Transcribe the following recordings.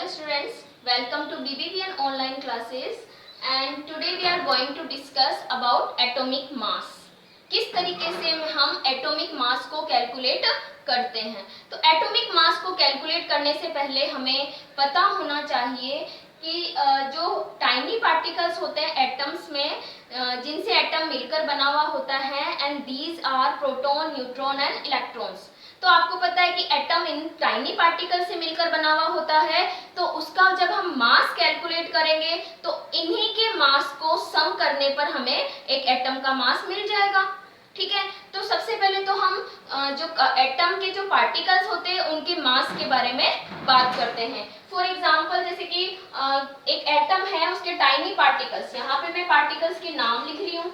Hello students, welcome to BBVN online classes and today we are going to discuss about atomic mass. किस तरीके से हम atomic mass को calculate करते हैं। तो एटॉमिक मास को कैलकुलेट करने से पहले हमें पता होना चाहिए कि जो टाइनी पार्टिकल्स होते हैं एटम्स में, जिनसे एटम मिलकर बना हुआ होता है, and these are proton, neutron and electrons. तो आपको पता है कि एटम इन टाइनी पार्टिकल से मिलकर बना हुआ होता है, तो उसका जब हम मास कैलकुलेट करेंगे तो इन्हीं के मास को सम करने पर हमें एक एटम का मास मिल जाएगा। ठीक है, तो सबसे पहले तो हम जो एटम के जो पार्टिकल्स होते हैं उनके मास के बारे में बात करते हैं। फॉर एग्जांपल जैसे कि एक एटम है, उसके टाइनी पार्टिकल्स, यहाँ पे मैं पार्टिकल्स के नाम लिख रही हूँ।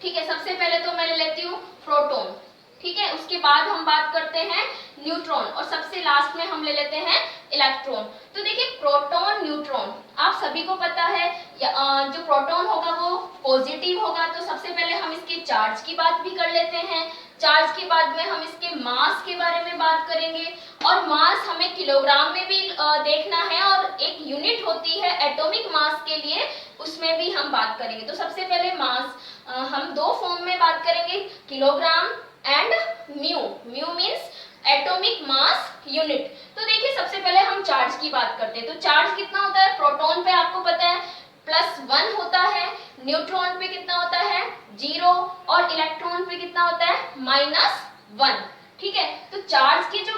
ठीक है, सबसे पहले तो मैं ले लेती हूँ प्रोटॉन। ठीक है, उसके बाद हम बात करते हैं न्यूट्रॉन और सबसे लास्ट में हम ले लेते हैं इलेक्ट्रॉन। तो देखिए प्रोटॉन, न्यूट्रॉन आप सभी को पता है, जो प्रोटॉन होगा वो पॉजिटिव होगा। तो सबसे पहले हम इसके चार्ज की बात भी कर लेते हैं। चार्ज के बाद में हम इसके मास के बारे में बात करेंगे और मास हमें किलोग्राम में भी देखना है और एक यूनिट होती है एटॉमिक मास के लिए, उसमें भी हम बात करेंगे। तो सबसे पहले मास हम दो फॉर्म में बात करेंगे, kilogram and mu. Mu means atomic mass unit. तो देखिए सबसे पहले हम चार्ज की बात करते हैं। तो चार्ज कितना होता है, प्रोटॉन पे आपको पता है +1 होता है, न्यूट्रॉन पे कितना होता है 0 और इलेक्ट्रॉन पे कितना होता है -1। ठीक है, तो चार्ज की जो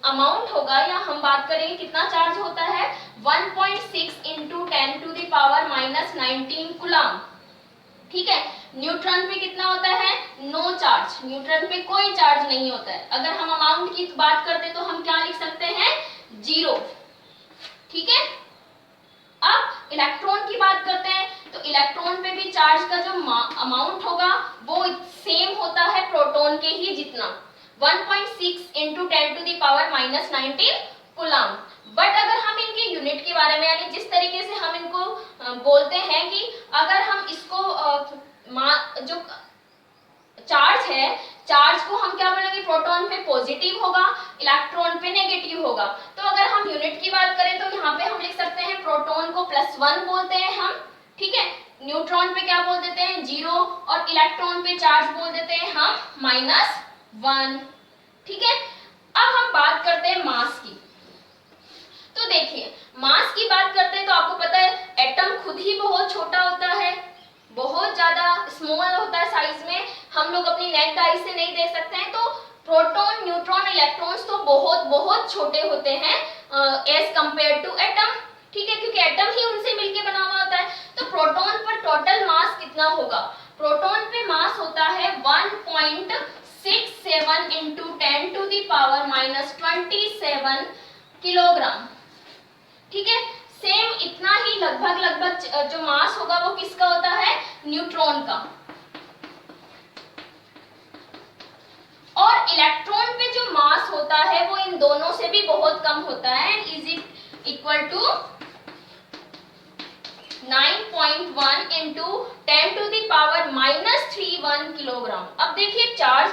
अमाउंट होगा, या हम बात करेंगे कितना चार्ज होता है 1.6 × 10⁻⁻19 कूलम। ठीक है, न्यूट्रॉन पे कितना होता है नो चार्ज, न्यूट्रॉन पे कोई चार्ज नहीं होता है। अगर हम अमाउंट की बात करते हैं तो हम क्या लिख सकते हैं 0। ठीक है, अब इलेक्ट्रॉन की बात करते हैं तो इलेक्ट्रॉन पे भी चार्ज का जो अमाउंट होगा वो सेम होता है प्रोटॉन के ही जितना, 1.6 × 10⁻⁻19 कूलम। बट अगर हम इनके यूनिट के बारे में, यानी जिस तरीके से हम इनको बोलते हैं कि अगर हम इसको जो चार्ज है, चार्ज को हम क्या बोलेंगे, प्रोटॉन पे पॉजिटिव होगा, इलेक्ट्रॉन पे नेगेटिव होगा। तो अगर हम यूनिट की बात करें तो यहाँ पे हम लिख सकते हैं प्रोटॉन को +1 बोलते हैं हम। ठीक है, न्यूट्रॉन पे क्या बोल देते हैं 0 और इलेक्ट्रॉन पे चार्ज बोल देते हैं हम -1। ठीक है, अब हम बात करते हैं मास की। तो देखिए मास की बात करते हैं तो आपको पता है एटम खुद ही बहुत छोटा होता है, बहुत ज्यादा स्मॉल होता है साइज में, हम लोग अपनी नेक्ड आई से नहीं देख सकते हैं। तो प्रोटॉन, न्यूट्रॉन, इलेक्ट्रॉन्स तो बहुत बहुत छोटे होते हैं एज कंपेयर टू एटम। ठीक है, क्योंकि एटम ही उनसे मिलके बना हुआ होता है। तो प्रोटॉन पर टोटल मास कितना होगा, प्रोटॉन पे मास होता है 1.67 × 10⁻⁻27 किलोग्राम। ठीक है, सेम इतना ही लगभग जो मास होगा वो किसका होता है न्यूट्रॉन का। और इलेक्ट्रॉन पे जो मास होता है वो इन दोनों से भी बहुत कम होता है, is it equal to 9.1 × 10⁻⁻31 kilogram. अब देखिए चार्ज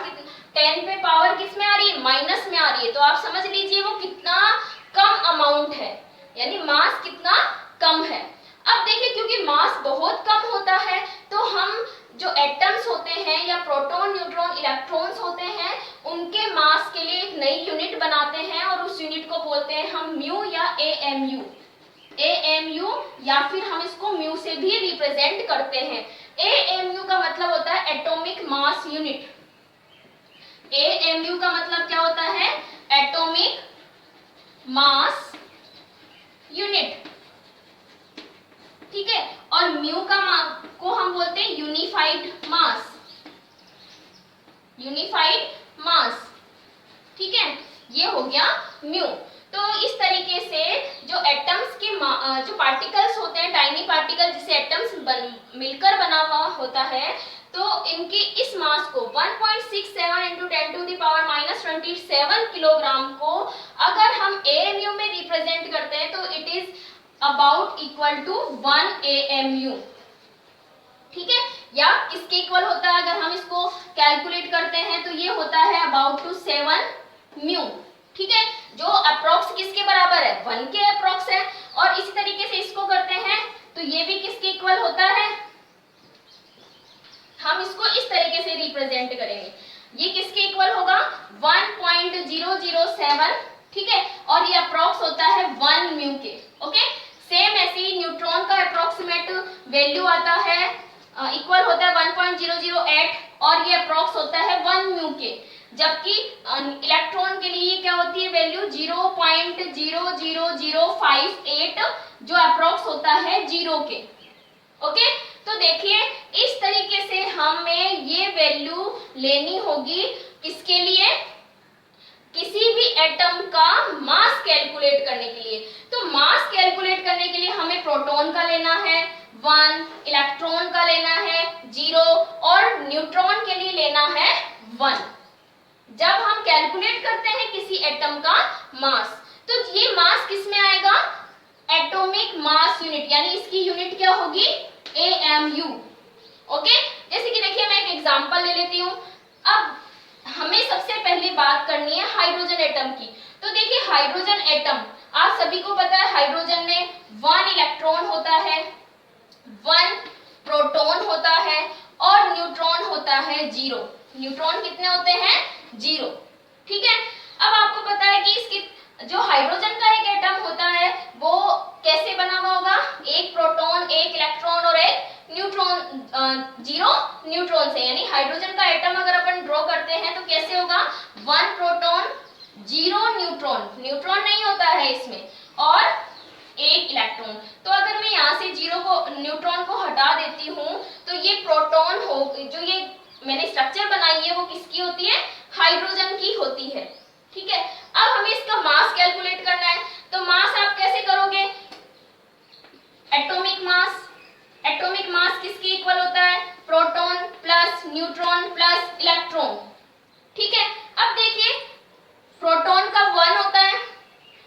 10 पे पावर किस में आ रही है, माइनस में आ रही है। तो आप समझ लीजिए वो कितना कम अमाउंट है, यानी मास कितना कम है। अब देखिए क्योंकि मास बहुत कम होता है तो हम जो एटम्स होते हैं या प्रोटॉन, न्यूट्रॉन, इलेक्ट्रॉन्स होते हैं उनके मास के लिए एक नई यूनिट बनाते हैं और उस यूनिट को बोलते हैं हम म्यू या एएमयू। एएमयू या फिर हम इसको म्यू से भी रिप्रेजेंट करते हैं। एएमयू का मतलब होता है एटॉमिक मास यूनिट। एएमयू का मतलब क्या होता है, एटॉमिक मास यूनिट। ठीक है, और म्यू को हम बोलते हैं यूनिफाइड मास, यूनिफाइड मास। ठीक है, ये हो गया म्यू। तो इस तरीके से जो एटम्स के जो पार्टिकल्स होते हैं, टाइनी पार्टिकल जिसे एटम्स मिलकर बना हुआ होता है, तो इनके इस मास को 1.67 × 10⁻⁻27 किलोग्राम को अगर हम एएमयू में रिप्रेजेंट करते हैं तो it is about equal to 1 AMU। ठीक है, या किसके इक्वल होता है, अगर हम इसको कैलकुलेट करते हैं तो ये होता है अबाउट टू 7 म्यू। ठीक है, जो अप्रोक्स किसके बराबर है 1 के अप्रॉक्स है। और इसी तरीके से इसको करते हैं तो ये भी किसके इक्वल होता है, हम इसको इस तरीके से रिप्रेजेंट करेंगे, ये किसके इक्वल होगा 1.007, ठीक है, और ये अप्रॉक्स होता है 1 म्यू के। ओके, सेम ऐसे ही न्यूट्रॉन का अप्रोक्सीमेट वैल्यू आता है, इक्वल होता है 1.008 और ये अप्रॉक्स होता है 1 म्यू के, जबकि इलेक्ट्रॉन के लिए क्या होती है वैल्यू 0.00058 जो अप्रॉक्स होता है 0 के। ओके, तो देखिए इस तरीके से हमें ये वैल्यू लेनी होगी किसके लिए, किसी भी एटम का मास कैलकुलेट करने के लिए। तो मास कैलकुलेट करने के लिए हमें प्रोटॉन का लेना है 1, इलेक्ट्रॉन का लेना है 0 और न्यूट्रॉन के लिए लेना है 1। जब हम कैलकुलेट करते हैं किसी एटम का मास, तो ये मास किस में आएगा, एटॉमिक मास यूनिट, यानी इसकी यूनिट क्या होगी AMU। ओके, जैसे कि देखिए मैं एक एग्जांपल ले लेती हूँ। अब हमें सबसे पहले बात करनी है हाइड्रोजन एटम की। तो देखिए हाइड्रोजन एटम आप सभी को पता है, हाइड्रोजन में 1 इलेक्ट्रॉन होता है, 1 प्रोटॉन होता है और न्यूट्रॉन होता है 0। न्यूट्रॉन कितने होते हैं 0, ठीक है। अब आपको पता है कि इसकी जो हाइड्रोजन का एक एटम होता है वो कैसे बना हुआ होगा, एक प्रोटॉन, एक इलेक्ट्रॉन और एक न्यूट्रॉन, 0 न्यूट्रॉन से, यानी हाइड्रोजन का एटम अगर अपन ड्रॉ करते हैं तो कैसे होगा 1 प्रोटॉन 0 न्यूट्रॉन, न्यूट्रॉन नहीं होता है इसमें, और एक इलेक्ट्रॉन। तो अगर मैं यहाँ से 0 को, न्यूट्रॉन को हटा देती हूँ तो ये प्रोटॉन हो, जो ये मैंने स्ट्रक्चर बनाई है वो किसकी होती है, हाइड्रोजन की होती है, ठीक है। अब हमें इसका मास कैलकुलेट करना है, तो मास आप कैसे करोगे, एटॉमिक मास, एटॉमिक मास किसके इक्वल होता है, proton plus neutron plus electron, ठीक है। अब देखिए प्रोटॉन का 1 होता है,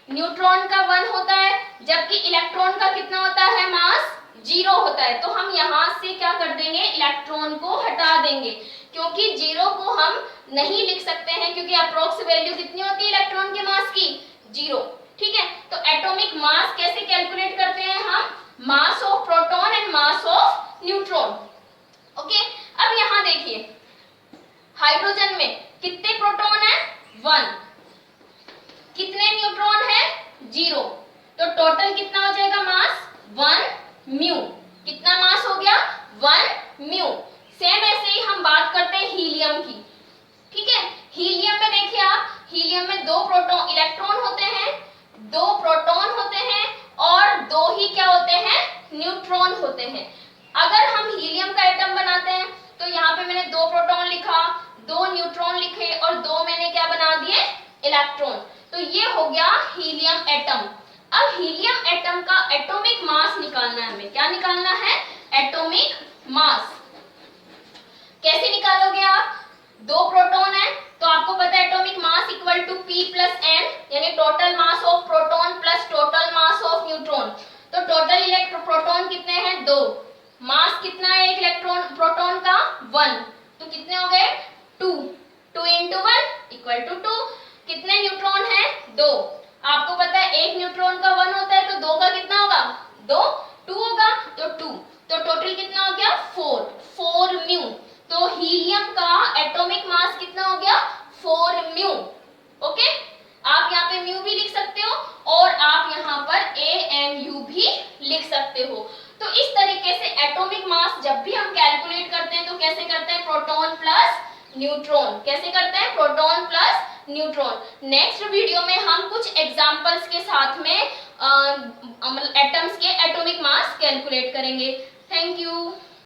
न्यूट्रॉन का 1 होता है, जबकि इलेक्ट्रॉन का कितना होता है मास 0 होता है। तो हम यहाँ से क्या कर देंगे, इलेक्ट्रॉन को हटा देंगे, क्योंकि 0 को हम नहीं लिख सकते हैं, क्योंकि अप्रोक्स वैल्यू कितनी होती है इलेक्ट्रॉन के मास की 0, ठीक है। तो एटॉमिक मास कैसे कैलकुलेट करते हैं हम, मास of proton and mass of neutron. Okay, अब यहाँ देखिए हाइड्रोजन में कितने प्रोटॉन है 1, कितने न्यूट्रॉन है 0, तो टोटल कितना हो जाएगा मास 1 म्यू, कितना मास हो गया 1 म्यू। सेम ऐसे ही हम बात करते हैं हीलियम की, ठीक है। हीलियम में देखिए आप, हीलियम में 2 प्रोटॉन इलेक्ट्रॉन होते हैं, 2 प्रोटॉन होते हैं और 2 ही क्या होते हैं न्यूट्रॉन होते हैं। अगर हम हीलियम का एटम बनाते हैं तो यहाँ पे मैंने 2 प्रोटॉन लिखा, 2 न्यूट्रॉन लिखे और 2 मैंने क्या बना दिए इलेक्ट्रॉन, तो ये हो गया हीलियम एटम। अब हीलियम एटम का एटॉमिक मास निकालना है हमें, क्या निकालना है एटॉमिक मास। कैसे निकालोगे आप, 2 प्रोटॉन है तो आपको पता है atomic mass equal to P plus N, यानी total mass of proton plus total mass of neutron. तो टोटल प्रोटॉन कितने हैं 2, मास कितना है एक इलेक्ट्रॉन प्रोटॉन का 1, तो कितने हो गए 2, 2 into 1 इक्वल टू 2। कितने न्यूट्रॉन है 2, आपको पता है एक न्यूट्रॉन का 1 होता है तो 2 का कितना होगा 2 होगा, तो 2, तो टोटल कितना हो गया 4 म्यू। तो हीलियम का एटॉमिक मास कितना हो गया 4 म्यू। ओके, आप यहाँ पे म्यू भी लिख सकते हो और आप यहाँ पर AMU भी लिख सकते हो। तो इस तरीके से एटॉमिक मास जब भी हम कैलकुलेट करते हैं तो कैसे करते हैं, प्रोटॉन प्लस न्यूट्रॉन, कैसे करते हैं proton plus neutron. Next video में हम कुछ एग्जांपल्स के साथ में एटम्स के एटॉमिक मास कैलकुलेट करेंगे। Thank you.